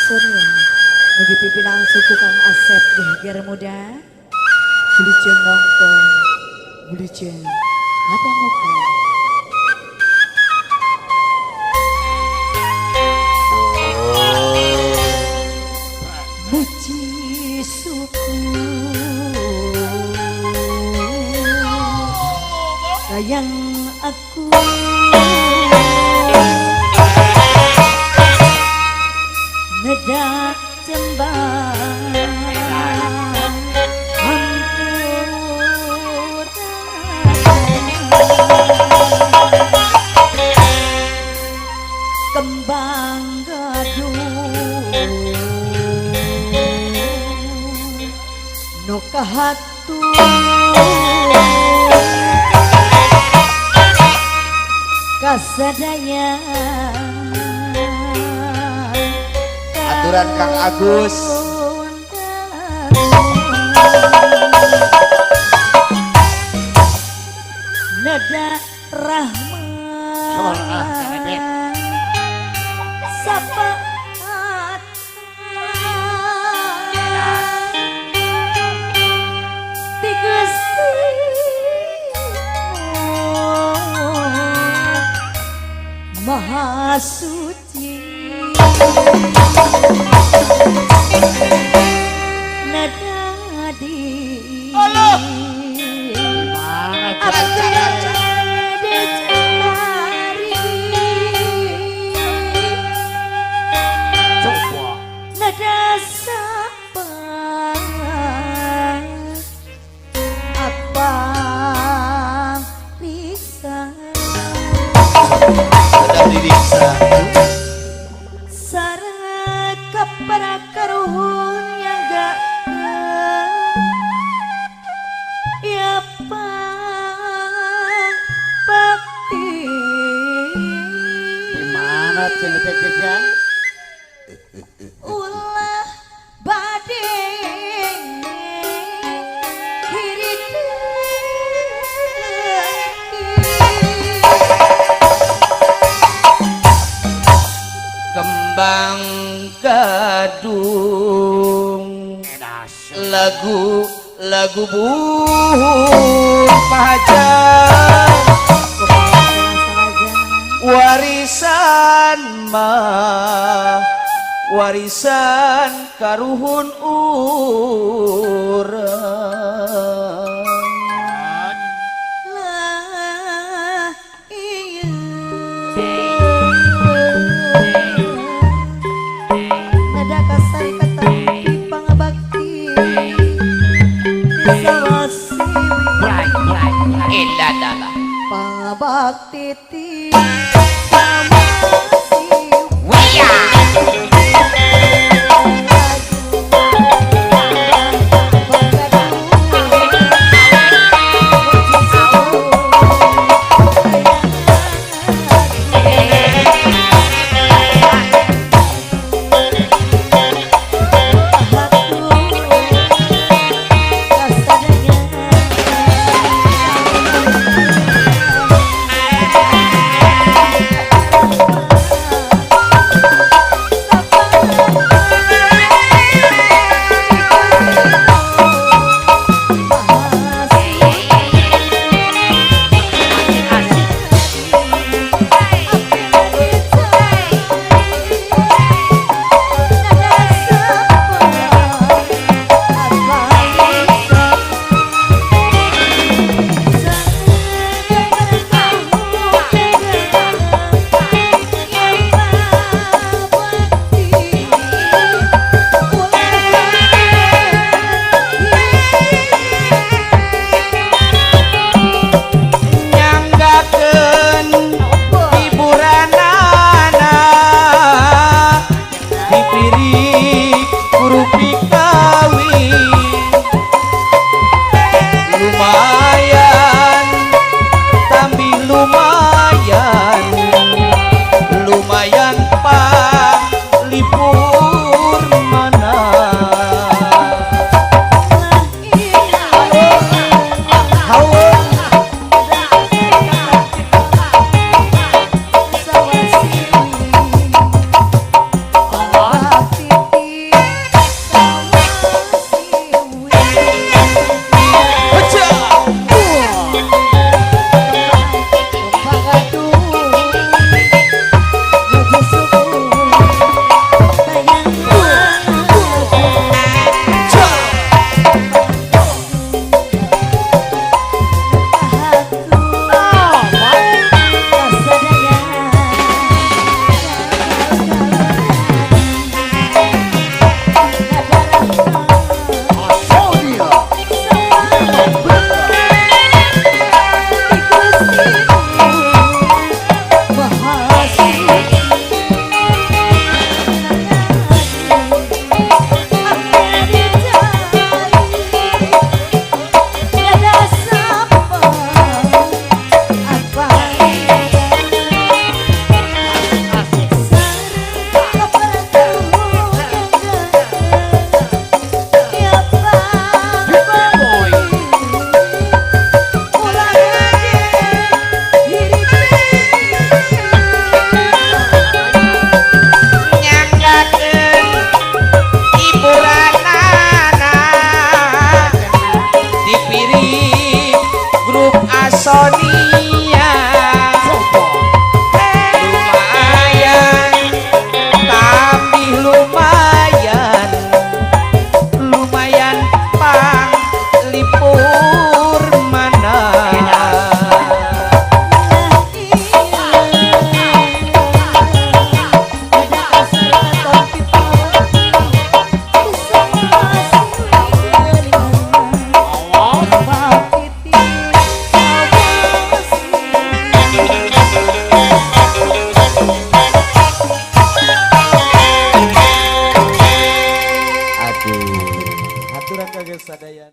Surya bagi pimpinan suku Kang Asep Geger Muda Bulijen nongkong Bulijen apa ngokong Muji suku sayang aku Nedak jembang kembang gadung no kahatu kasadaya aturan Kang Agus nada rahmat sapaat ti Gusti Maha Suci nada di nada sapa apa bisa sudah diriksa sareka para karuhun yang gak ya bakti gimana ceritanya ulah badeng hirit kembang gadung lagu buhur pajak warisan mah warisan karuhun urang lah iya nada kasari kata pangabakti disawasi indadalah pangabakti ti Sonia lumayan tapi lumayan lumayan pang lipur mana aduh aturan kagak sadayan